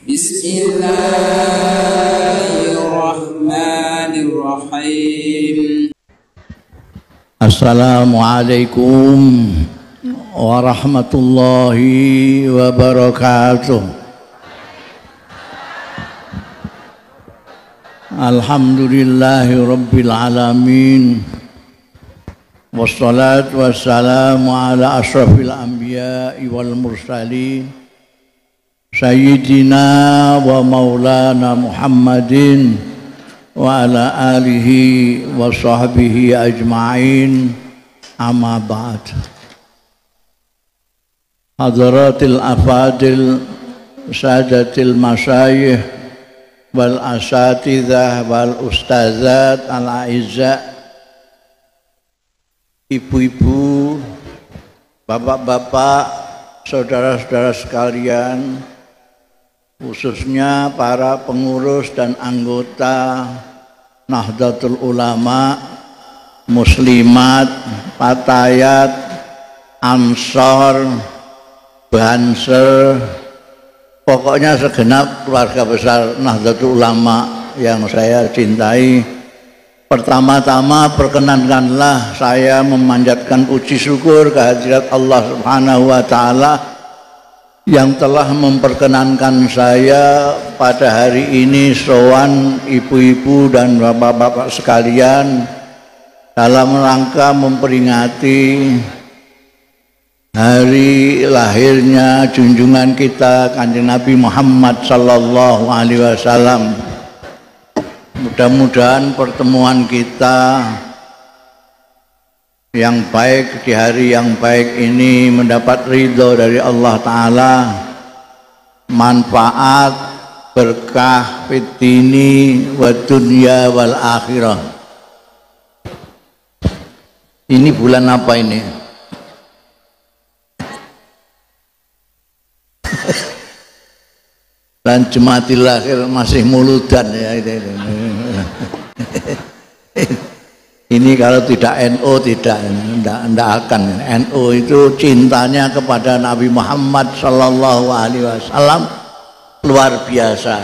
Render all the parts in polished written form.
Bismillahirrahmanirrahim. Assalamualaikum warahmatullahi wabarakatuh. Alhamdulillahi rabbil alamin. Wassalatu wassalamu ala ashrafil anbiya'i wal mursalin Sayyidina wa maulana Muhammadin wa ala alihi wa sahbihi ajma'in, amma ba'd. Hadratil afadil sadatil masyayikh wal asatidzah wal ustazat al-aizza, ibu-ibu, bapak-bapak, saudara-saudara sekalian, khususnya para pengurus dan anggota Nahdlatul Ulama, Muslimat, Fatayat, Ansor, Banser, pokoknya segenap keluarga besar Nahdlatul Ulama yang saya cintai. Pertama-tama perkenankanlah saya memanjatkan puji syukur kehadirat Allah Subhanahu wa Ta'ala yang telah memperkenankan saya pada hari ini sowan ibu-ibu dan bapak-bapak sekalian dalam rangka memperingati hari lahirnya junjungan kita Kanjeng Nabi Muhammad sallallahu alaihi wasallam. Mudah-mudahan pertemuan kita yang baik di hari yang baik ini mendapat ridho dari Allah Ta'ala, manfaat, berkah fid dini wa dunya wal akhirah. Ini bulan apa ini? Dan Jumatil Akhir masih muludan ya. Ini kalau tidak NU tidak akan. NU itu cintanya kepada Nabi Muhammad sallallahu alaihi wasallam luar biasa,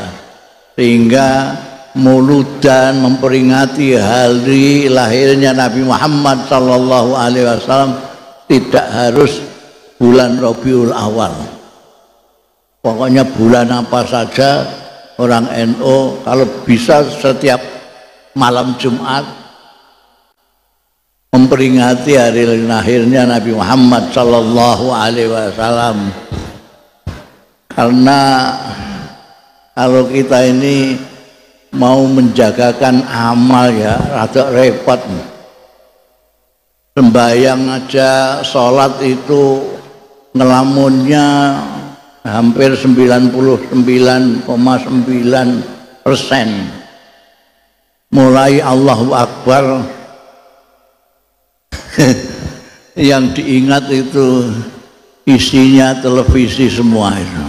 sehingga muludan memperingati hari lahirnya Nabi Muhammad sallallahu alaihi wasallam tidak harus bulan Rabiul Awal. Pokoknya bulan apa saja orang NU kalau bisa setiap malam Jumat memperingati hari lahirnya Nabi Muhammad sallallahu alaihi wasallam. Karena kalau kita ini mau menjagakan amal ya rada repot. Sembahyang aja, sholat itu ngelamunnya hampir 99,9%. Mulai Allahu Akbar yang diingat itu isinya televisi semua itu.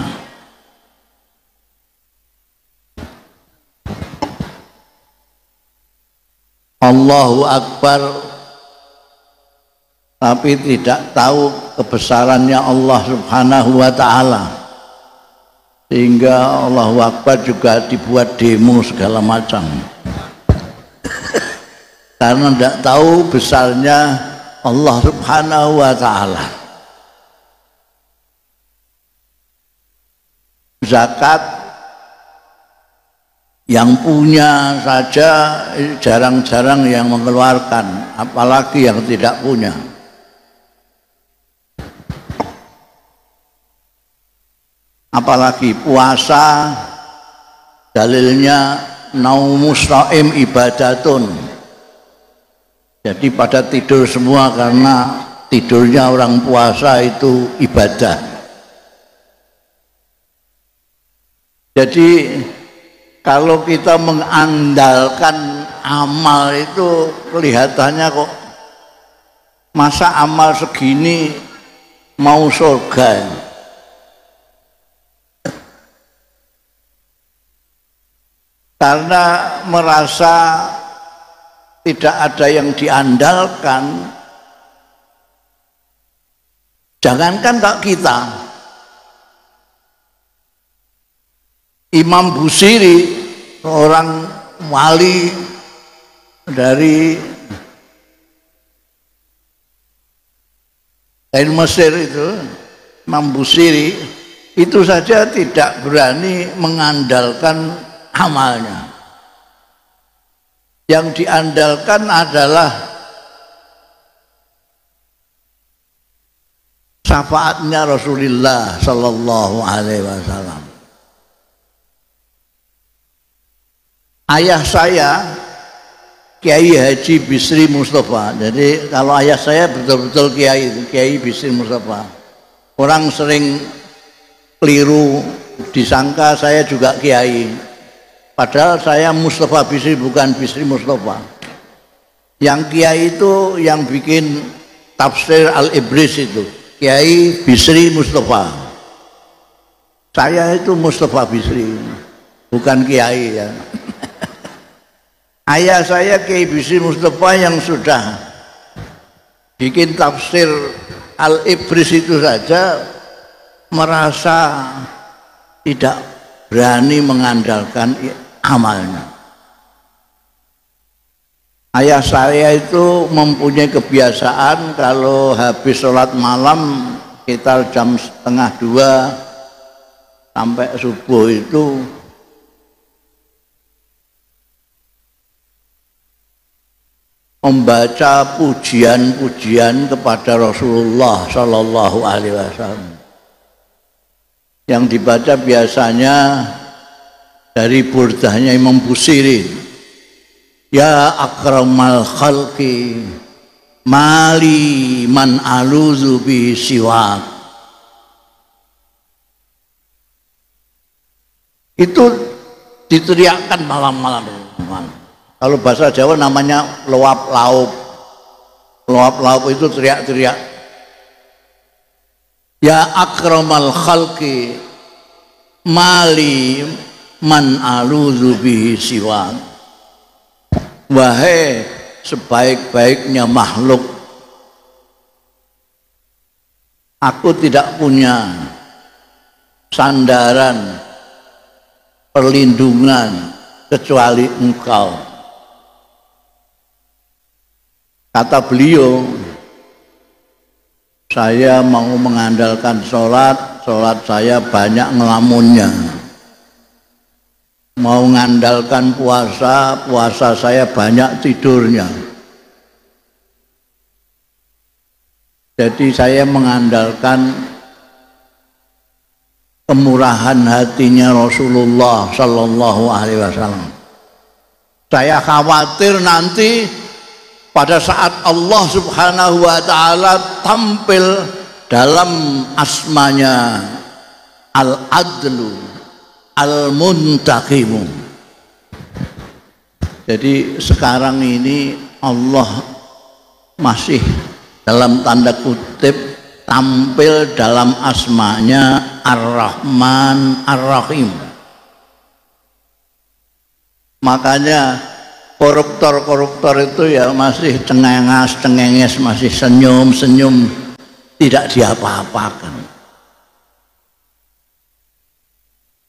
Allahu Akbar tapi tidak tahu kebesarannya Allah Subhanahu wa Ta'ala, sehingga Allahu Akbar juga dibuat demo segala macam karena tidak tahu besarnya Allah Subhanahu wa Ta'ala. Zakat yang punya saja jarang-jarang yang mengeluarkan, apalagi yang tidak punya. Apalagi puasa, dalilnya naumus shaim ibadatun. Jadi pada tidur semua karena tidurnya orang puasa itu ibadah. Jadi kalau kita mengandalkan amal itu kelihatannya kok masa amal segini mau surga. Karena merasa tidak ada yang diandalkan. Jangankan tak kita, Imam Busiri, seorang wali dari Mesir itu, Imam Busiri itu saja tidak berani mengandalkan amalnya. Yang diandalkan adalah syafaatnya Rasulullah Sallallahu Alaihi Wasallam. Ayah saya Kiai Haji Bisri Mustafa. Jadi kalau ayah saya betul-betul Kiai itu, Kiai Bisri Mustafa. Orang sering keliru disangka saya juga Kiai. Padahal saya Mustafa Bisri, bukan Bisri Mustafa. Yang Kiai itu yang bikin tafsir Al-Ibris itu, Kiai Bisri Mustafa. Saya itu Mustafa Bisri, bukan Kiai ya. Ayah saya Kiai Bisri Mustafa yang sudah bikin tafsir Al-Ibris itu saja merasa tidak berani mengandalkan amalnya. Ayah saya itu mempunyai kebiasaan kalau habis sholat malam sekitar jam 1:30 sampai subuh itu membaca pujian-pujian kepada Rasulullah Shallallahu Alaihi Wasallam. Yang dibaca biasanya dari burdahnya Imam Busiri, ya akramal khalqi mali man aluzu bi siwak. Itu diteriakkan malam-malam. Kalau bahasa Jawa namanya loap laup. Loap laup itu teriak-teriak. Ya akramal khalqi mali man aluzu bihi siwak. Wahai sebaik-baiknya makhluk, aku tidak punya sandaran perlindungan kecuali engkau. Kata beliau, saya mau mengandalkan sholat, sholat saya banyak ngelamunnya. Mau mengandalkan puasa, puasa saya banyak tidurnya. Jadi saya mengandalkan kemurahan hatinya Rasulullah Sallallahu Alaihi Wasallam. Saya khawatir nanti pada saat Allah Subhanahu wa Ta'ala tampil dalam asmanya Al-Adlu Al-Muntaqimu. Jadi sekarang ini Allah masih dalam tanda kutip tampil dalam asmanya Ar-Rahman Ar-Rahim. Makanya koruptor-koruptor itu ya masih cengenges, masih senyum-senyum, tidak diapa-apakan.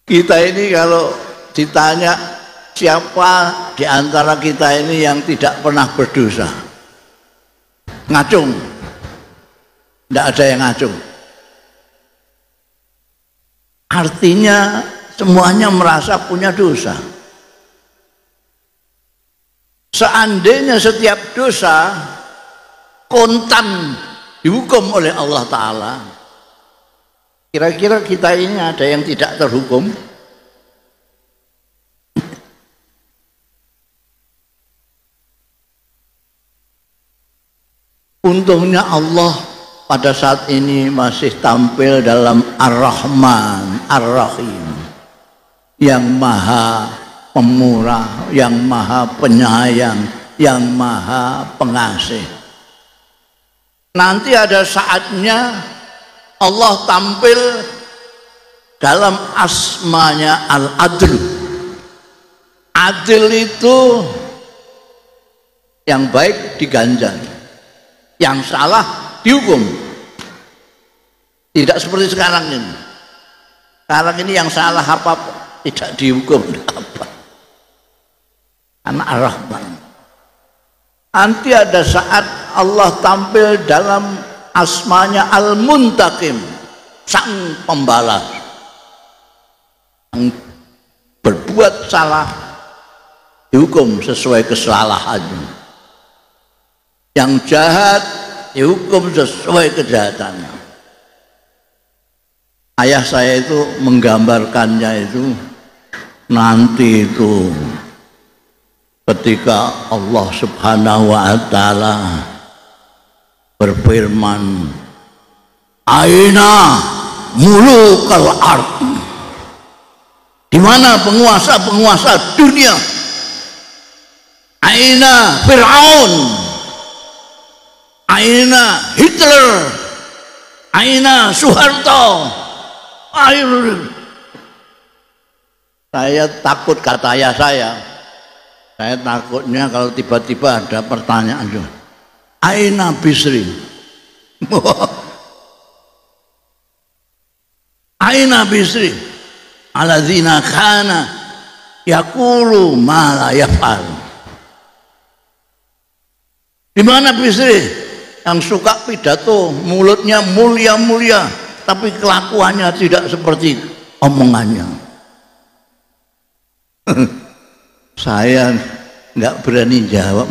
Kita ini kalau ditanya siapa di antara kita ini yang tidak pernah berdosa, ngacung, tidak ada yang ngacung. Artinya semuanya merasa punya dosa. Seandainya setiap dosa kontan dihukum oleh Allah Ta'ala, kira-kira kita ini ada yang tidak terhukum? Untungnya Allah pada saat ini masih tampil dalam Ar-Rahman Ar-Rahim, yang maha pemurah, yang maha penyayang, yang maha pengasih. Nanti ada saatnya Allah tampil dalam asmanya Al-Adl. Adil itu yang baik diganjar, yang salah dihukum. Tidak seperti sekarang ini. Sekarang ini yang salah apa tidak dihukum apa. Anak Ar-Rahman. Nanti ada saat Allah tampil dalam asmanya Al-Muntaqim, sang pembalas. Yang berbuat salah dihukum sesuai kesalahannya. Yang jahat dihukum sesuai kejahatannya. Ayah saya itu menggambarkannya itu nanti itu ketika Allah Subhanahu wa taala berfirman, "Aina mulukal ard?" Di mana penguasa-penguasa dunia? Aina Fir'aun? Aina Hitler? Aina Soeharto? Saya takut, kata ayah saya takutnya kalau tiba-tiba ada pertanyaan, Aina Bisri? Aina Bisri? Alladzina kana yaqulu ma la yaf'al. Di mana Bisri yang suka pidato, mulutnya mulia-mulia tapi kelakuannya tidak seperti omongannya? Saya nggak berani jawab.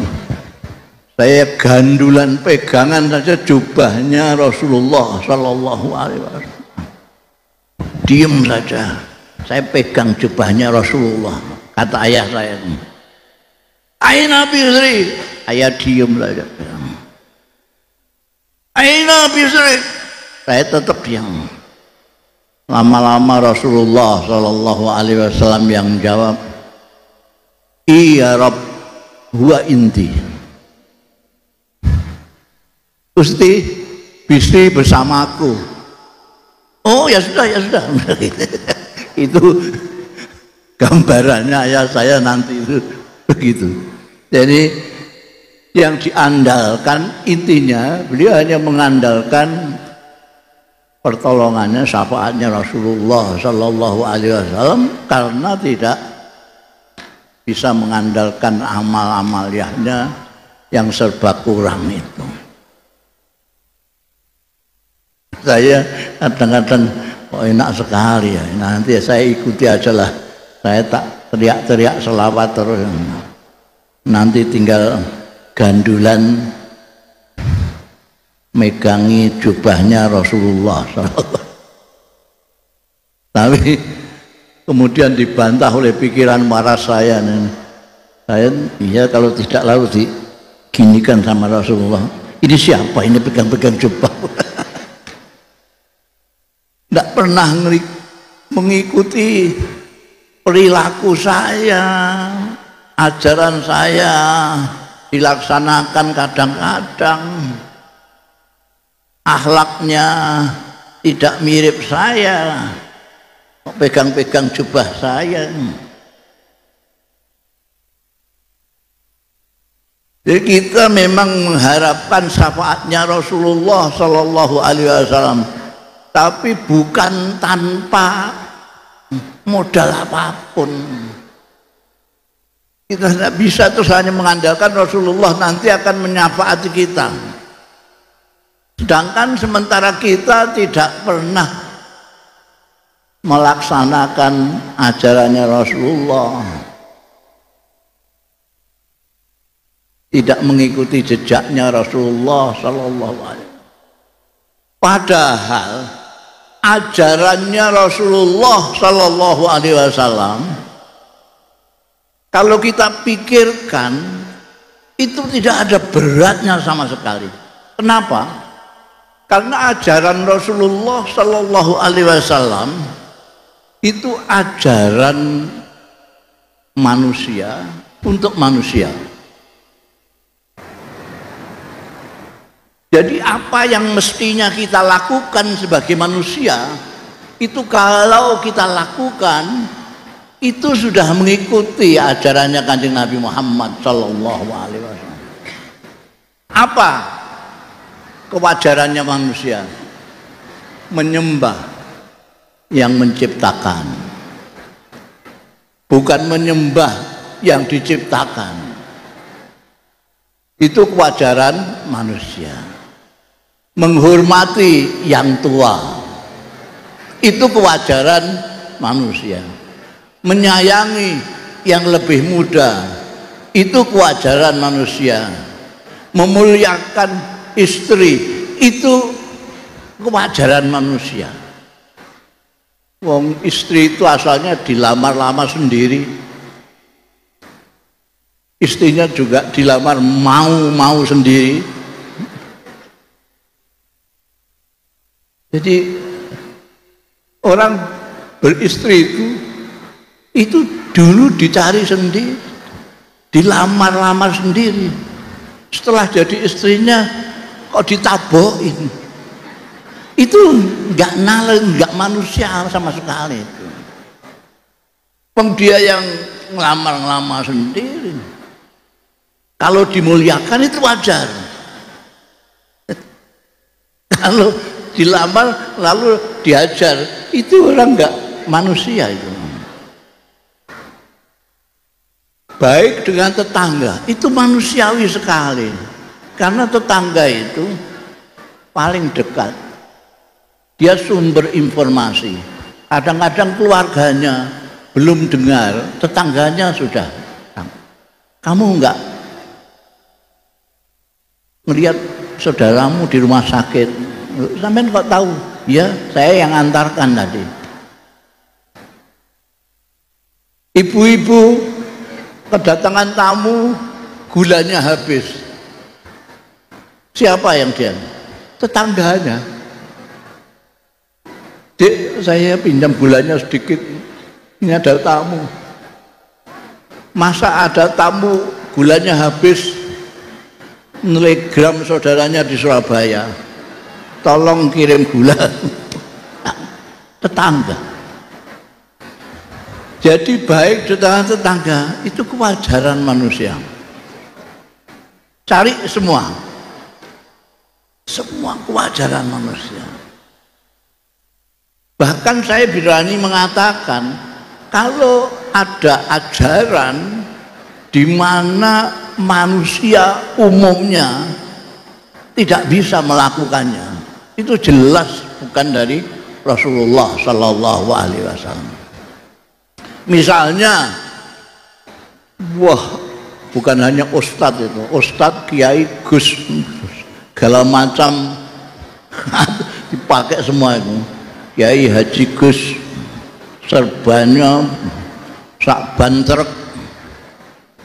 Saya gandulan pegangan saja jubahnya Rasulullah Sallallahu Alaihi Wasallam. Diam saja. Saya pegang jubahnya Rasulullah. Kata ayah saya, Aina Bisri? Ayah diam saja. Aina Bisri? Saya tetap diam. Lama-lama Rasulullah Sallallahu Alaihi Wasallam yang jawab, Iya Rabb, huwa inti. Gusti, Bisri bersamaku. Oh ya sudah, ya sudah. Itu gambarannya ayah saya nanti itu begitu. Jadi yang diandalkan, intinya beliau hanya mengandalkan pertolongannya, syafaatnya Rasulullah Sallallahu Alaihi Wasallam, karena tidak bisa mengandalkan amal-amaliyahnya yang serba kurang itu. Saya kadang-kadang kok enak sekali ya, nanti saya ikuti aja lah, saya tak teriak-teriak selawat terus, nanti tinggal gandulan megangi jubahnya Rasulullah. Tapi kemudian dibantah oleh pikiran waras saya, iya kalau tidak lalu diginikan sama Rasulullah, ini siapa ini pegang-pegang jubah? Tidak pernah mengikuti perilaku saya, ajaran saya dilaksanakan kadang-kadang, akhlaknya tidak mirip saya, pegang-pegang jubah saya. Jadi kita memang mengharapkan syafaatnya Rasulullah Sallallahu Alaihi Wasallam, tapi bukan tanpa modal apapun. Kita tidak bisa terus hanya mengandalkan Rasulullah nanti akan menyafaati kita, sedangkan sementara kita tidak pernah melaksanakan ajarannya Rasulullah, tidak mengikuti jejaknya Rasulullah Sallallahu Alaihi Wasallam. Padahal ajarannya Rasulullah Sallallahu Alaihi Wasallam, kalau kita pikirkan, itu tidak ada beratnya sama sekali. Kenapa? Karena ajaran Rasulullah Sallallahu Alaihi Wasallam itu ajaran manusia untuk manusia. Jadi apa yang mestinya kita lakukan sebagai manusia, itu kalau kita lakukan, itu sudah mengikuti ajarannya Kanjeng Nabi Muhammad Sallallahu Alaihi Wasallam. Apa kewajarannya manusia? Menyembah yang menciptakan. bukan menyembah yang diciptakan. Itu kewajaran manusia. Menghormati yang tua, itu kewajaran manusia. Menyayangi yang lebih muda, itu kewajaran manusia. Memuliakan istri, itu kewajaran manusia. Wong istri itu asalnya dilamar-lamar sendiri, istrinya juga dilamar mau sendiri. Jadi orang beristri itu dulu dicari sendiri, dilamar-lamar sendiri. Setelah jadi istrinya kok ditabokin. Itu nggak nggak manusia sama sekali itu. Dia yang ngelamar sendiri. Kalau dimuliakan itu wajar. Kalau dilamar lalu diajar, itu orang nggak manusia itu. Baik dengan tetangga, itu manusiawi sekali. Karena tetangga itu paling dekat. Dia sumber informasi. Kadang-kadang keluarganya belum dengar, tetangganya sudah. Kamu enggak melihat saudaramu di rumah sakit? Sampai kok tahu? Ya, saya yang antarkan tadi. Ibu-ibu kedatangan tamu, gulanya habis. Siapa yang dia? Tetangganya. Dek, saya pinjam gulanya sedikit. Ini ada tamu. Masa ada tamu gulanya habis, telegram saudaranya di Surabaya, tolong kirim gula. Tetangga. Jadi baik di tengah tetangga itu kewajaran manusia. Cari semua kewajaran manusia. Bahkan saya berani mengatakan, kalau ada ajaran di mana manusia umumnya tidak bisa melakukannya, itu jelas bukan dari Rasulullah Sallallahu Alaihi Wasallam. Misalnya, bukan hanya ustadz itu, ustadz, kiai, gus, segala macam dipakai semua itu. Kiai, haji, gus, serbannya sak bantrek,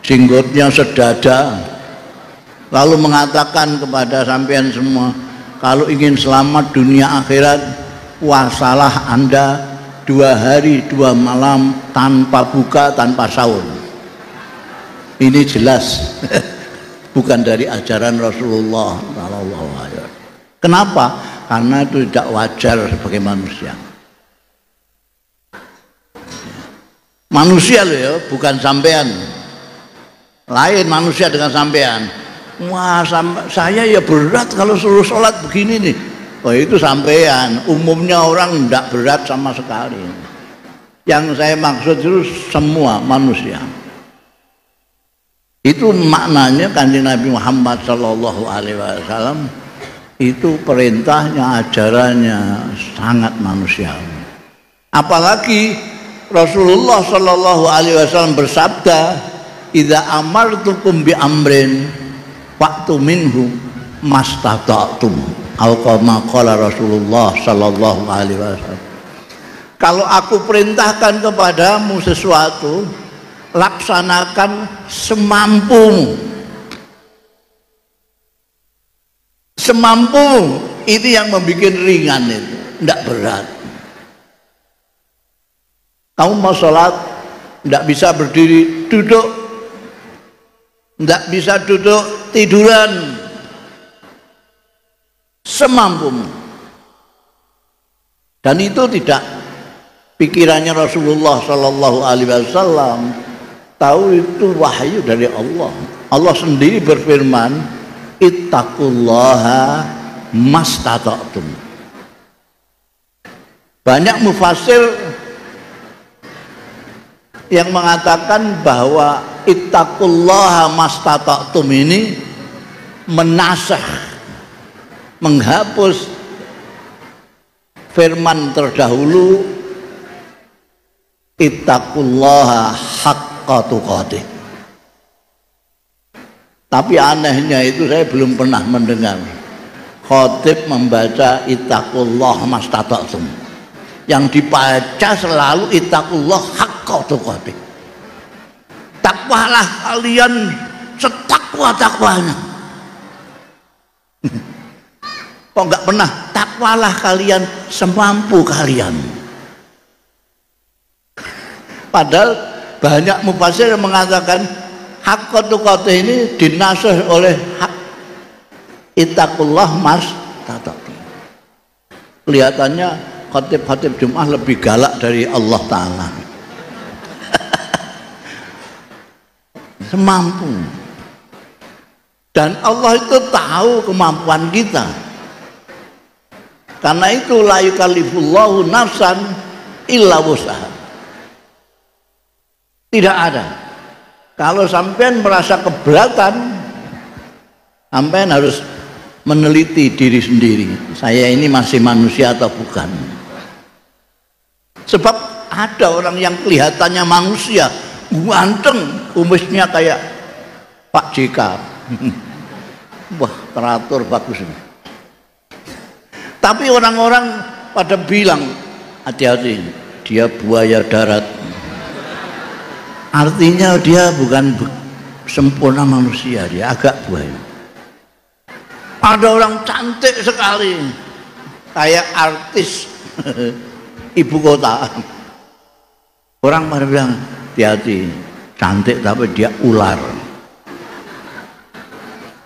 jenggotnya sedada, lalu mengatakan kepada sampean semua, kalau ingin selamat dunia akhirat, puasalah Anda 2 hari 2 malam tanpa buka, tanpa sahur. Ini jelas bukan dari ajaran Rasulullah sallallahu alaihi wasallam. Kenapa? Karena itu tidak wajar sebagai manusia. Manusia loh ya, bukan sampean. Lain manusia dengan sampean. Wah, saya ya berat kalau suruh sholat begini nih. Oh, itu sampean. Umumnya orang tidak berat sama sekali. Yang saya maksud itu semua manusia. Itu maknanya Kanjeng Nabi Muhammad Sallallahu Alaihi Wasallam itu perintahnya, ajarannya sangat manusiawi. Apalagi Rasulullah Sallallahu Alaihi Wasallam bersabda, "Idza amartukum bi amrin fa'tu minhu mastata'tum." Al-qama qala Rasulullah Sallallahu Alaihi Wasallam. Kalau aku perintahkan kepadamu sesuatu, laksanakan semampumu. Semampu itu yang membuat ringan, itu tidak berat. Kamu mau sholat tidak bisa berdiri, duduk. Tidak bisa duduk, tiduran. Semampumu. Dan itu tidak pikirannya Rasulullah Sallallahu Alaihi Wasallam. Tahu itu wahyu dari Allah. Allah sendiri berfirman, ittaqullaha mastata'tum. Banyak mufassir yang mengatakan bahwa ittaqullaha mastata'tum ini menasakh, menghapus firman terdahulu ittaqullaha haqqa tuqatih. Tapi anehnya itu saya belum pernah mendengar khatib membaca ittaqullaha mastata'tum. Yang dibaca selalu ittaqullah haqqa tuqatih. Takwalah kalian setakwa-takwanya. Kok enggak pernah takwalah kalian semampu kalian. Padahal banyak mufasir yang mengatakan haqqa tuqatih ini dinasih oleh ittaqullah mastata'tum. Kelihatannya khatib-khatib Jumat lebih galak dari Allah Ta'ala. Semampu. Dan Allah itu tahu kemampuan kita. Karena itu la yukallifullahu nafsan illa wus'aha. Tidak ada. Kalau sampean merasa keberatan, sampean harus meneliti diri sendiri. Saya ini masih manusia atau bukan? Sebab ada orang yang kelihatannya manusia, ganteng, kumisnya kayak Pak JK. Wah, teratur bagus. Tapi orang-orang pada bilang, hati-hati, dia buaya darat. Artinya dia bukan sempurna manusia, dia agak buaya. Ada orang cantik sekali, kayak artis ibu kota. Orang pada bilang, hati-hati, cantik tapi dia ular.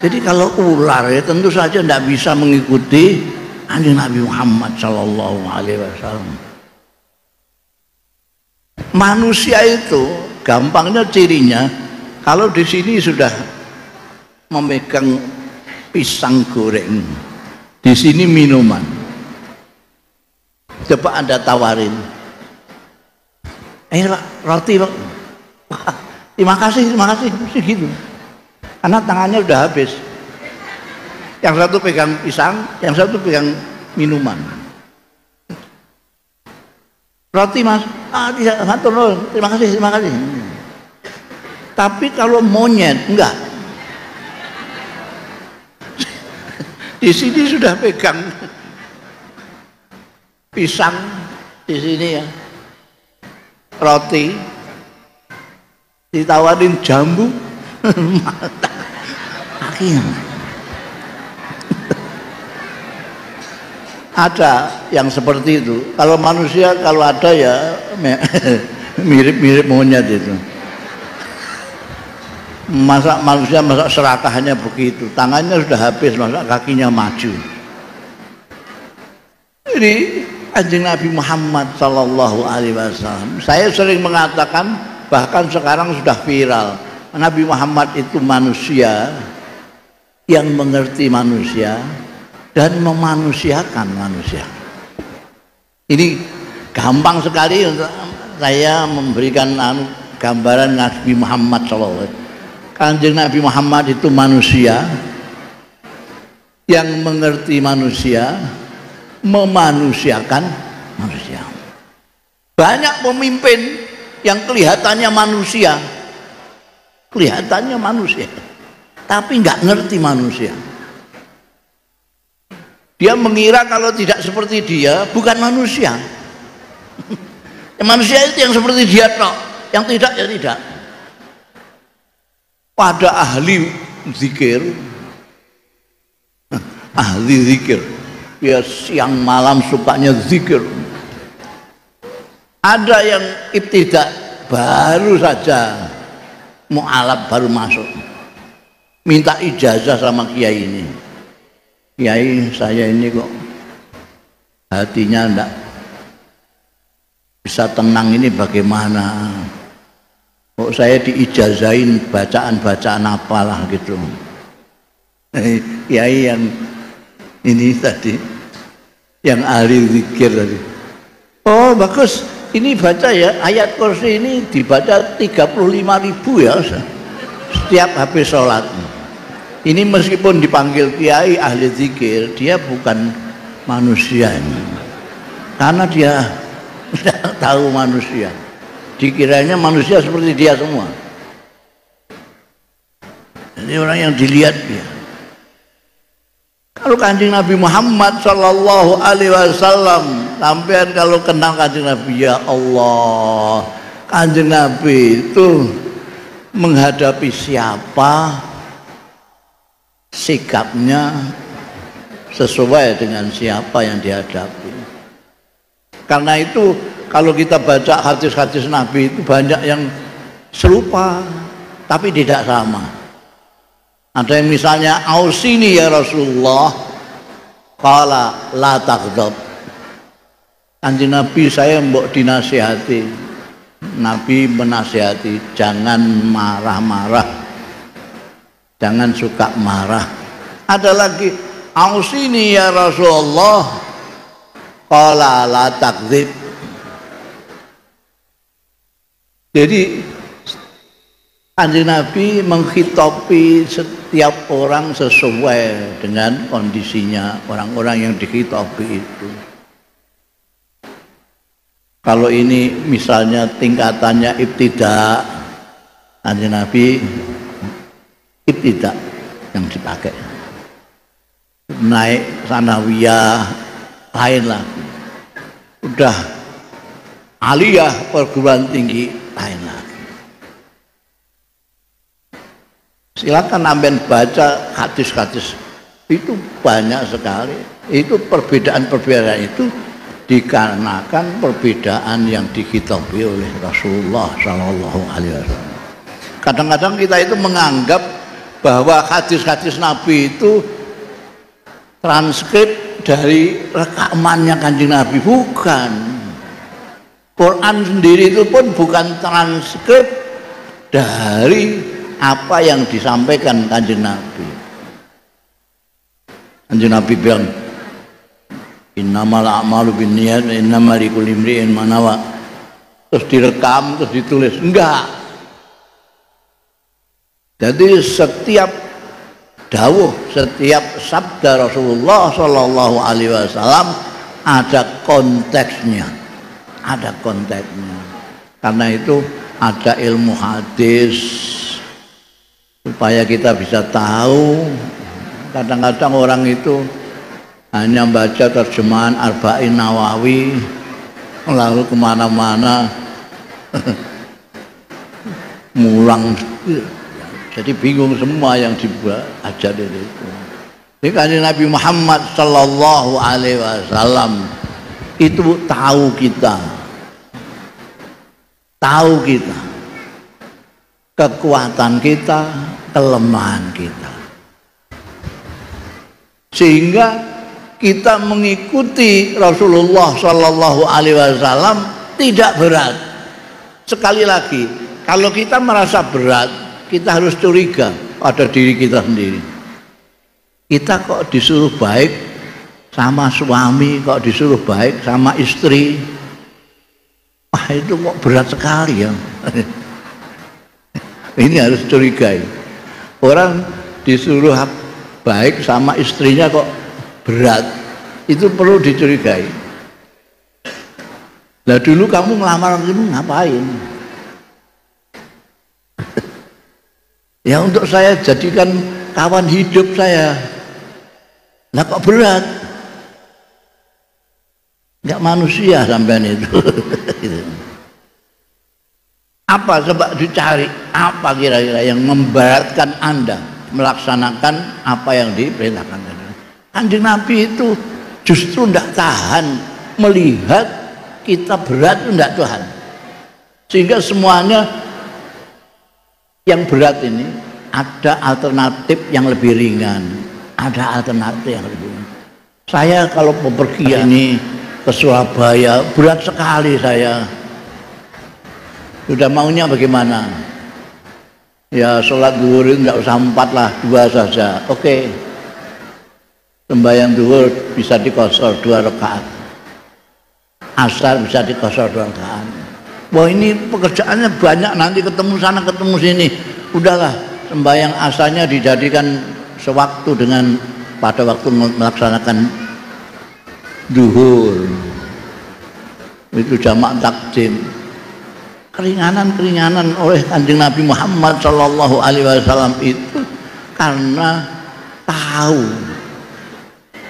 Jadi kalau ular ya tentu saja tidak bisa mengikuti Kanjeng Nabi Muhammad Sallallahu Alaihi Wasallam. Manusia itu gampangnya cirinya, kalau di sini sudah memegang pisang goreng, di sini minuman. Coba Anda tawarin, Pak, roti Pak. Wah, terima kasih, mesti gitu. Karena tangannya udah habis. Yang satu pegang pisang, yang satu pegang minuman. Roti Mas, tidak, terima kasih. Tapi kalau monyet enggak. Di sini sudah pegang pisang, di sini ya roti, ditawarin jambu, kakinya. Ada yang seperti itu. Kalau manusia kalau ada ya mirip-mirip monyet itu. Masa manusia masa serakahnya begitu, tangannya sudah habis, masa kakinya maju. Ini Kanjeng Nabi Muhammad Sallallahu Alaihi Wasallam. Saya sering mengatakan, bahkan sekarang sudah viral, Nabi Muhammad itu manusia yang mengerti manusia dan memanusiakan manusia. Ini gampang sekali untuk saya memberikan gambaran Nabi Muhammad SAW. Kanjeng Nabi Muhammad itu manusia yang mengerti manusia, memanusiakan manusia. Banyak pemimpin yang kelihatannya manusia, tapi nggak ngerti manusia. Dia mengira kalau tidak seperti dia bukan manusia. Manusia itu yang seperti dia toh, yang tidak ya tidak. Pada ahli zikir, dia siang malam sukanya zikir. Ada yang ibtidak, baru saja mu'alaf baru masuk, minta ijazah sama kiai ini. Kiai, saya ini kok hatinya enggak bisa tenang, ini bagaimana? Kok saya diijazahin bacaan-bacaan apalah gitu. Kiai yang ini tadi, yang ahli zikir tadi, oh bagus, ini baca ya, ayat kursi ini dibaca 35.000 ya setiap habis sholat. Ini meskipun dipanggil kiai ahli zikir, dia bukan manusia ini. Karena dia tidak tahu manusia. Dikiranya manusia seperti dia semua. Ini orang yang dilihat dia. Kalau Kanjeng Nabi Muhammad sallallahu alaihi wasallam, sampean kalau kenal Kanjeng Nabi, ya Allah, Kanjeng Nabi itu menghadapi siapa sikapnya sesuai dengan siapa yang dihadapi. Karena itu kalau kita baca hadis-hadis Nabi itu banyak yang serupa tapi tidak sama. Ada yang misalnya ausini ya Rasulullah, qala la taghdab. Kanjeng Nabi saya mbok dinasihati. Nabi menasihati jangan marah-marah, jangan suka marah. Ada lagi ausini ya Rasulullah, qala la takdzib. Jadi Kanjeng Nabi menghitopi setiap orang sesuai dengan kondisinya orang-orang yang dihitopi itu. Kalau ini misalnya tingkatannya ibtida, Kanjeng Nabi ibtida yang dipakai. Naik sanawiyah lain lah. Udah aliyah perguruan tinggi lain lah. Silakan ambil baca hadis-hadis itu banyak sekali. Itu perbedaan-perbedaan itu dikarenakan perbedaan yang dikitabi oleh Rasulullah Shallallahu Alaihi Wasallam. Kadang-kadang kita itu menganggap bahwa hadis-hadis Nabi itu transkrip dari rekamannya Kanjeng Nabi. Bukan. Quran sendiri itu pun bukan transkrip dari apa yang disampaikan Kanjeng Nabi. Kanjeng Nabi bilang, innamal a'malu binniyat wa innamal likulli imri'in ma nawa. Terus direkam, terus ditulis. Enggak. Jadi setiap dawuh, setiap sabda Rasulullah sallallahu alaihi wasallam ada konteksnya. Ada konteksnya. Karena itu ada ilmu hadis supaya kita bisa tahu. Kadang-kadang orang itu hanya baca terjemahan Arba'in Nawawi lalu kemana-mana mulang, jadi bingung semua yang diajarin itu. Jadi Kanjeng Nabi Muhammad sallallahu alaihi wasallam itu tahu kita, kekuatan kita, kelemahan kita, sehingga kita mengikuti Rasulullah Shallallahu Alaihi Wasallam tidak berat. Sekali lagi, kalau kita merasa berat, kita harus curiga pada diri kita sendiri. Kita kok disuruh baik sama suami, kok disuruh baik sama istri, wah itu kok berat sekali ya. Ini harus curigai. Orang disuruh baik sama istrinya kok berat, itu perlu dicurigai. Lah dulu kamu ngelamar itu ngapain? Ya untuk saya jadikan kawan hidup saya. Lah kok berat? Enggak manusia sampean itu. Apa coba dicari, apa kira-kira yang memberatkan Anda melaksanakan apa yang diperintahkan? Kanjeng Nabi itu justru tidak tahan melihat kita berat, tidak tahan, sehingga semuanya yang berat ini ada alternatif yang lebih ringan, ada alternatif yang lebih ringan. Saya kalau bepergian ini ke Surabaya berat sekali saya. Sudah maunya bagaimana? Ya sholat zuhur itu tidak usah 4 lah, 2 saja. Oke. Sembahyang zuhur bisa dikosor 2 rakaat. asar bisa dikosor 2 rakaat. Wah ini pekerjaannya banyak, nanti ketemu sana ketemu sini. Udahlah, sembahyang asarnya dijadikan sewaktu dengan pada waktu melaksanakan zuhur. Itu jamak takdim. Keringanan-keringanan oleh Kanjeng Nabi Muhammad sallallahu alaihi wasallam itu karena tahu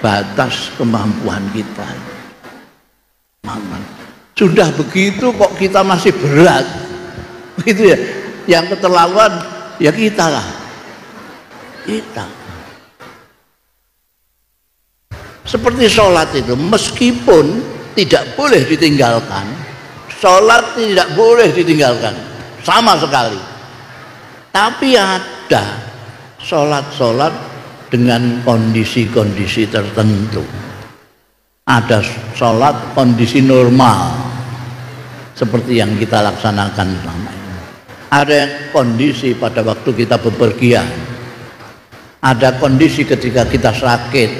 batas kemampuan kita. Sudah begitu kok kita masih berat, gitu ya. Yang keterlaluan ya kita lah, kita. Seperti sholat itu, meskipun tidak boleh ditinggalkan, sholat tidak boleh ditinggalkan sama sekali. Tapi ada sholat-sholat dengan kondisi-kondisi tertentu. Ada sholat kondisi normal seperti yang kita laksanakan selama ini. Ada kondisi pada waktu kita bepergian, ada kondisi ketika kita sakit,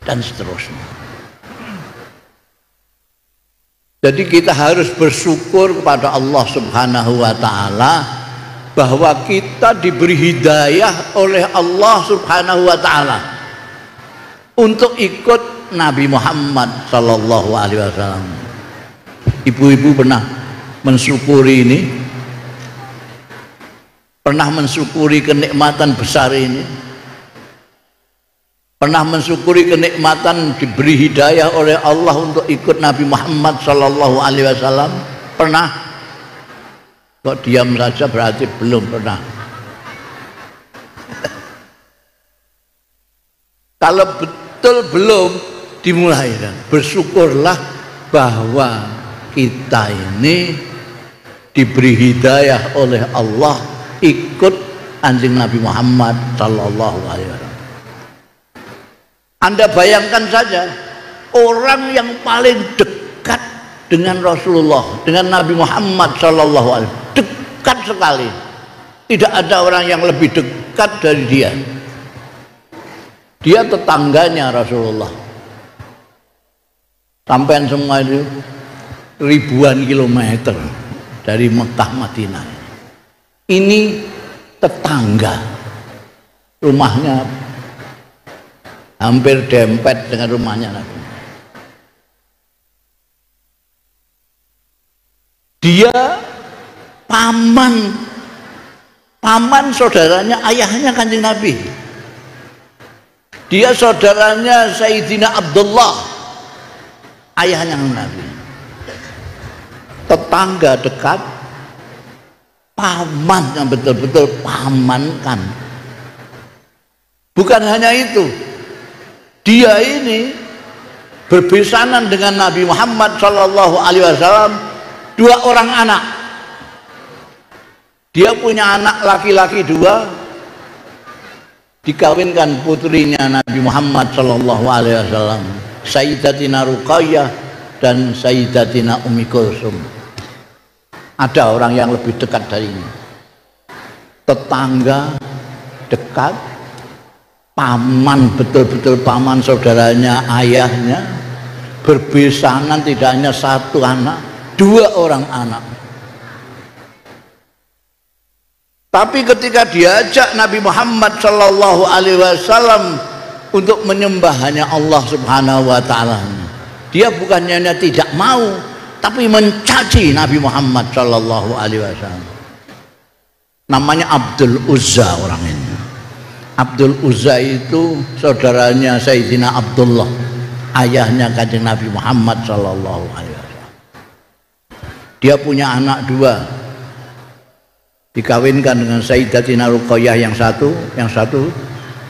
dan seterusnya. Jadi kita harus bersyukur kepada Allah Subhanahu wa ta'ala bahwa kita diberi hidayah oleh Allah Subhanahu wa ta'ala untuk ikut Nabi Muhammad sallallahu alaihi wasallam. Ibu-ibu pernah mensyukuri ini? Pernah mensyukuri kenikmatan besar ini? Pernah mensyukuri kenikmatan diberi hidayah oleh Allah untuk ikut Nabi Muhammad sallallahu alaihi wasallam? Pernah? Kok diam saja berarti belum pernah. Kalau betul belum, dimulai kan. Bersyukurlah bahwa kita ini diberi hidayah oleh Allah ikut Kanjeng Nabi Muhammad sallallahu alaihi wasallam. Anda bayangkan saja, orang yang paling dekat dengan Rasulullah, dengan Nabi Muhammad sallallahu alaihi wasallam, dekat sekali. Tidak ada orang yang lebih dekat dari dia. Dia tetangganya Rasulullah. Sampai semua itu ribuan kilometer dari Mekah Madinah. Ini tetangga, rumahnya hampir dempet dengan rumahnya Nabi. Dia paman saudaranya ayahnya Kanjeng Nabi. Dia saudaranya Sayyidina Abdullah, ayahnya Nabi. Tetangga dekat, paman yang betul-betul pamankan. Bukan hanya itu, dia ini berbesanan dengan Nabi Muhammad sallallahu alaihi wasallam 2 orang anak. Dia punya anak laki-laki 2, dikawinkan putrinya Nabi Muhammad sallallahu alaihi wasallam, Sayyidatina Ruqayyah dan Sayyidatina Ummi Kulsum. Ada orang yang lebih dekat dari ini. Tetangga dekat, paman, betul-betul paman saudaranya ayahnya, berbesanan tidak hanya 1 anak, 2 orang anak. Tapi ketika diajak Nabi Muhammad sallallahu alaihi wasallam untuk menyembah hanya Allah Subhanahu wa taala, dia bukannya tidak mau, tapi mencaci Nabi Muhammad sallallahu alaihi wasallam. Namanya Abdul Uzza orang ini. Abdul Uzza itu saudaranya Sayyidina Abdullah, ayahnya Kanjeng Nabi Muhammad sallallahu alaihi wasallam. Dia punya anak 2. Dikawinkan dengan Sayyidatina Ruqayyah yang satu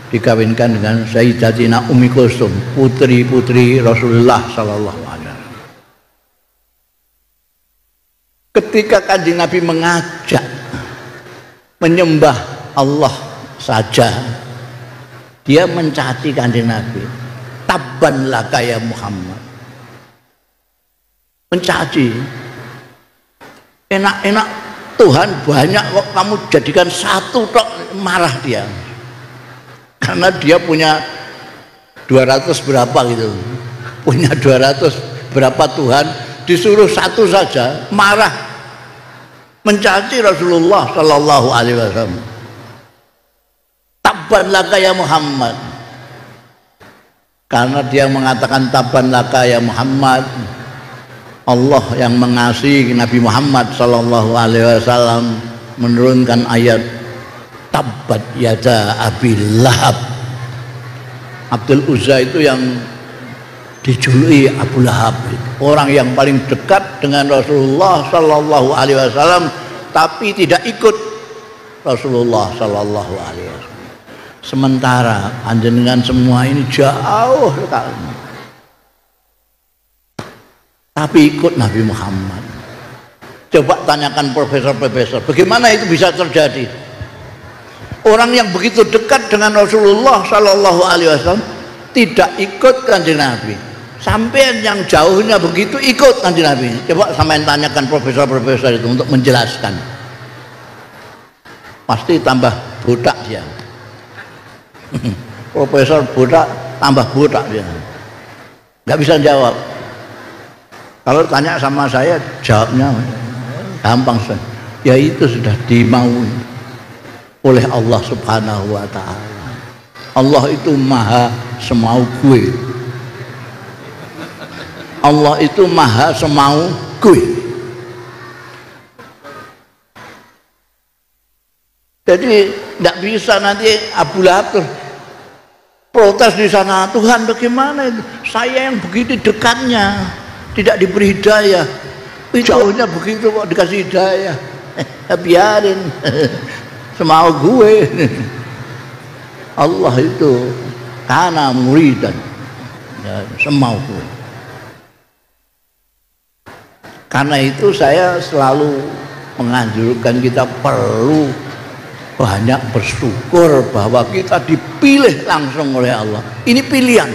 dikawinkan dengan Sayyidatina Ummi Kulsum, putri-putri Rasulullah sallallahu alaihi wasallam. Ketika Kanjeng Nabi mengajak menyembah Allah saja, dia mencaci Kanjeng Nabi. Tabban laka ya Muhammad. Mencaci. Enak-enak Tuhan banyak kok kamu jadikan 1 tok, marah dia. Karena dia punya 200 berapa gitu. Punya 200 berapa Tuhan, disuruh satu saja marah mencaci Rasulullah Shallallahu Alaihi Wasallam. Tabban laka ya Muhammad, karena dia mengatakan tabban laka ya Muhammad, Allah yang mengasihi Nabi Muhammad Shallallahu Alaihi Wasallam menurunkan ayat tabbat yada Abi Lahab. Abdul Uzza itu yang dijuluki Abu Lahab, orang yang paling dekat dengan Rasulullah Shallallahu Alaihi Wasallam, tapi tidak ikut Rasulullah Shallallahu Alaihi Wasallam. Sementara panjenengan semua ini jauh sekali, tapi ikut Nabi Muhammad. Coba tanyakan profesor-profesor, bagaimana itu bisa terjadi? Orang yang begitu dekat dengan Rasulullah Shallallahu Alaihi Wasallam tidak ikut Kanjeng Nabi, sampai yang jauhnya begitu ikut Kanjeng Nabi. Coba sampean tanyakan profesor-profesor itu untuk menjelaskan, pasti tambah botak dia. Profesor botak tambah botak dia, nggak bisa jawab. Kalau tanya sama saya, jawabnya gampang saja. Ya itu sudah dimaui oleh Allah Subhanahu wa Ta'ala. Allah itu maha semau gue. Allah itu maha semau gue. Jadi tidak bisa nanti Abu Lahab terus protes di sana, Tuhan bagaimana itu? Saya yang begitu dekatnya tidak diberi hidayah, jauhnya begitu kok dikasih hidayah. Biarin semau gue. Allah itu karena muridan ya, semau gue. Karena itu saya selalu menganjurkan kita perlu banyak bersyukur bahwa kita dipilih langsung oleh Allah. Ini pilihan,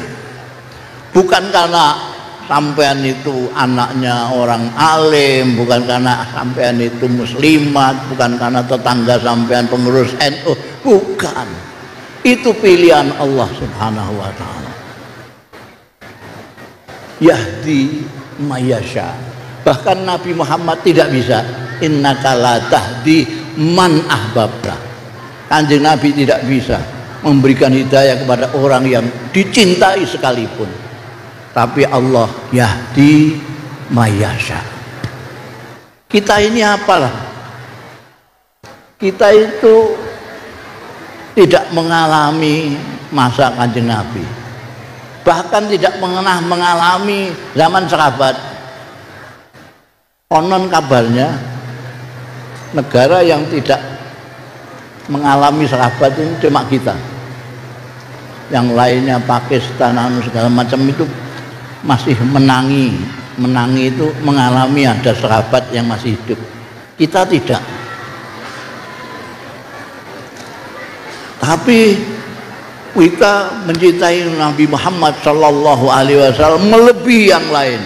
bukan karena sampean itu anaknya orang alim, bukan karena sampean itu muslimat, bukan karena tetangga sampean pengurus NU, bukan. Itu pilihan Allah Subhanahu wa Ta'ala. Yahdi mayasya. Bahkan Nabi Muhammad tidak bisa, innaka la tahdi man ahbabta. Kanjeng Nabi tidak bisa memberikan hidayah kepada orang yang dicintai sekalipun. Tapi Allah yahdi mayasya. Kita ini apalah? Kita itu tidak mengalami masa Kanjeng Nabi, bahkan tidak pernah mengalami zaman sahabat. Konon kabarnya negara yang tidak mengalami sahabat ini cuma kita. Yang lainnya Pakistan segala macam itu masih menangi itu mengalami ada sahabat yang masih hidup. Kita tidak. Tapi kita mencintai Nabi Muhammad Sallallahu Alaihi Wasallam melebihi yang lain.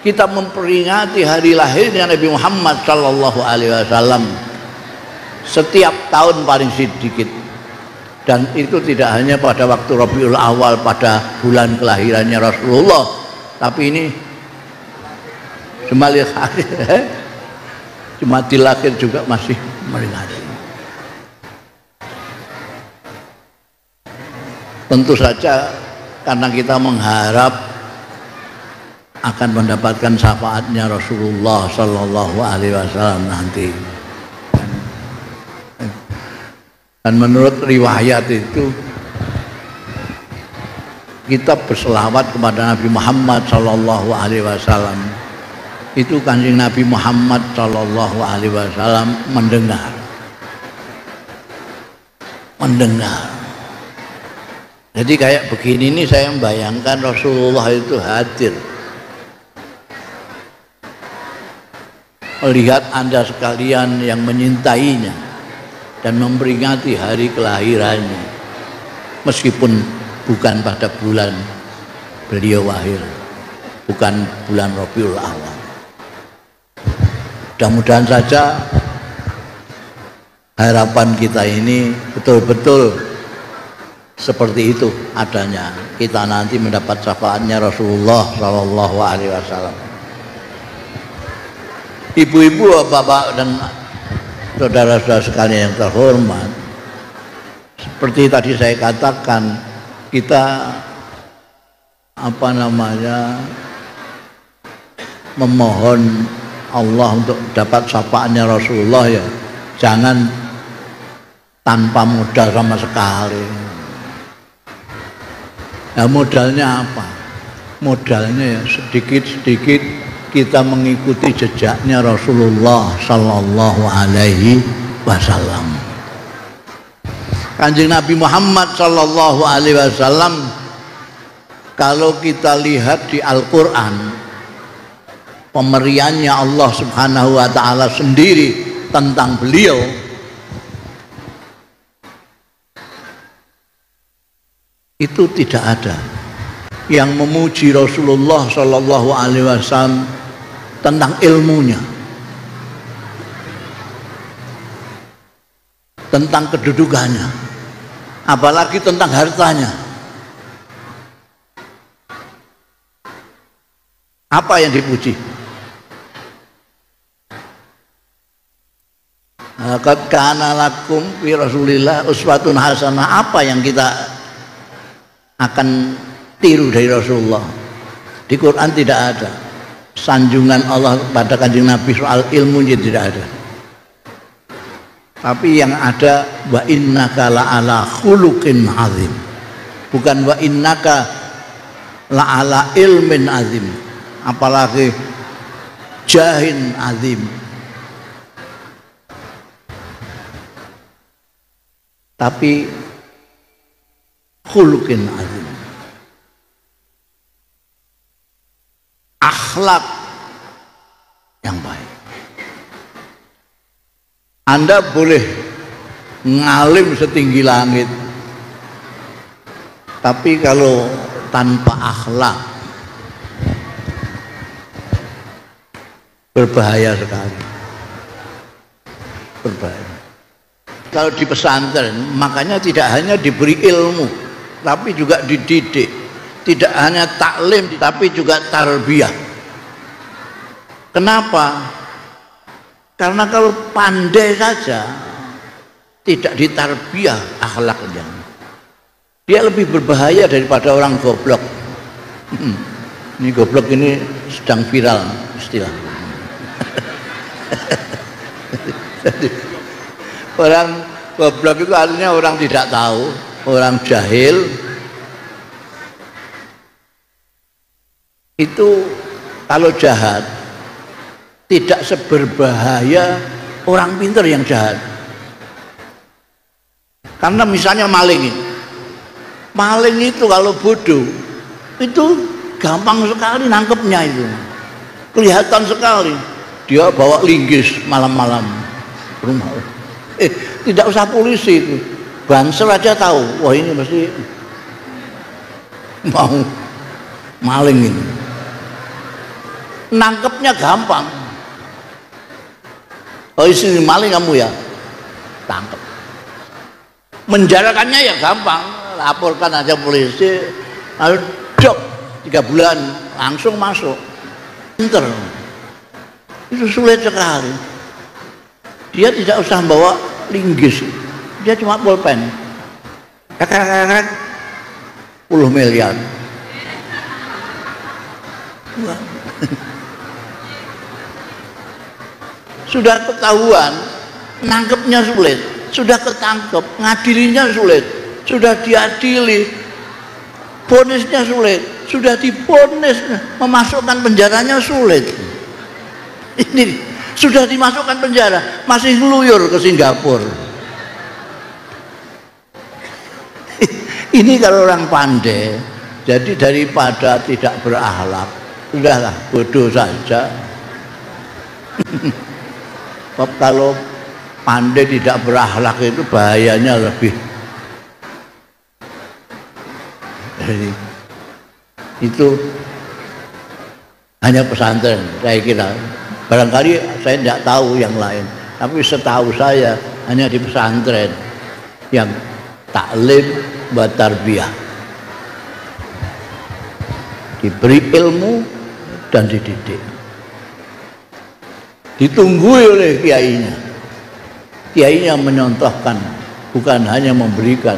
Kita memperingati hari lahirnya Nabi Muhammad Sallallahu Alaihi Wasallam setiap tahun paling sedikit, dan itu tidak hanya pada waktu Rabiul Awal pada bulan kelahirannya Rasulullah, tapi ini Jumadil Akhir juga masih memperingati. Tentu saja karena kita mengharap akan mendapatkan syafaatnya Rasulullah Sallallahu Alaihi Wasallam nanti. Dan menurut riwayat itu kita berselawat kepada Nabi Muhammad Sallallahu Alaihi Wasallam. Itu Kanjeng Nabi Muhammad Sallallahu Alaihi Wasallam mendengar. Jadi kayak begini nih, saya membayangkan Rasulullah itu hadir melihat Anda sekalian yang menyintainya dan memperingati hari kelahirannya, meskipun bukan pada bulan beliau lahir, bukan bulan Rabiul Awal. Mudah-mudahan saja harapan kita ini betul-betul seperti itu adanya, kita nanti mendapat syafaatnya Rasulullah Shallallahu Alaihi Wasallam. Ibu-ibu, bapak dan saudara-saudara sekalian yang terhormat, seperti tadi saya katakan, kita memohon Allah untuk dapat syafaatnya Rasulullah, ya jangan tanpa modal sama sekali. Nah, modalnya apa? Modalnya ya sedikit-sedikit kita mengikuti jejaknya Rasulullah Sallallahu Alaihi Wasallam. Kanjeng Nabi Muhammad Sallallahu Alaihi Wasallam, kalau kita lihat di Al-Quran, pemberiannya Allah Subhanahu Wa Taala sendiri tentang beliau, itu tidak ada yang memuji Rasulullah Sallallahu Alaihi Wasallam tentang ilmunya, tentang kedudukannya, apalagi tentang hartanya. Apa yang dipuji? Qad kana lakum fi Rasulillah uswatun hasanah. Apa yang kita akan tiru dari Rasulullah? Di Quran tidak ada sanjungan Allah pada kanjeng Nabi soal ilmunya, tidak ada. Tapi yang ada wa innaka la'ala khuluqin azim, bukan wa innaka la'ala ilmin azim, apalagi jahin azim. Tapi khuluqin azim, akhlak yang baik. Anda boleh ngalim setinggi langit, tapi kalau tanpa akhlak berbahaya sekali, berbahaya. Kalau di pesantren, makanya tidak hanya diberi ilmu, tapi juga dididik. Tidak hanya taklim, tapi juga tarbiyah. Kenapa? Karena kalau pandai saja, tidak ditarbiyah akhlaknya, dia lebih berbahaya daripada orang goblok. Ini goblok ini sedang viral istilah. Orang goblok itu artinya orang tidak tahu, orang jahil. Itu kalau jahat tidak seberbahaya orang pintar yang jahat. Karena misalnya maling itu kalau bodoh itu gampang sekali nangkepnya, itu kelihatan sekali. Dia bawa linggis malam-malam rumah, tidak usah polisi, itu Banser aja tahu, wah ini mesti mau maling ini. Nangkepnya gampang. Oh isi maling kamu ya, tangkap. Menjarakannya ya gampang, laporkan aja polisi, lalu jok 3 bulan langsung masuk. Pinter. Itu sulit sekali. Dia tidak usah bawa linggis, dia cuma pulpen. 10 miliar. Sudah ketahuan, nangkepnya sulit. Sudah ketangkep, ngadilinya sulit. Sudah diadili, vonisnya sulit. Sudah divonis, memasukkan penjaranya sulit. Ini sudah dimasukkan penjara, masih ngeluyur ke Singapura. Ini kalau orang pandai. Jadi daripada tidak berakhlak, sudahlah bodoh saja. Kalau pandai tidak berakhlak itu bahayanya lebih. Jadi itu hanya pesantren, saya kira. Barangkali saya tidak tahu yang lain, tapi setahu saya hanya di pesantren yang taklim wa tarbiyah. Diberi ilmu dan dididik. Ditunggui oleh kiainya. Kiainya menyontohkan, bukan hanya memberikan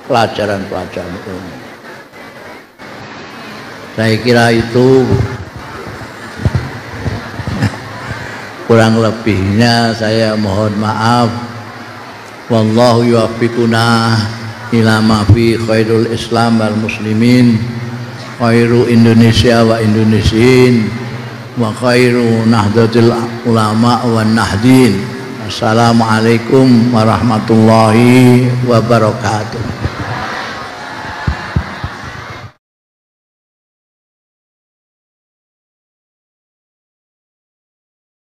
pelajaran-pelajaran ilmu. Saya kira itu kurang lebihnya saya mohon maaf. Wallahu yuwaffiquna ila ma fi khairul Islam wal muslimin, khairu Indonesia wa Indonesiin, wa khairu nahdlatul ulama wan nahdin. Assalamualaikum warahmatullahi wabarakatuh.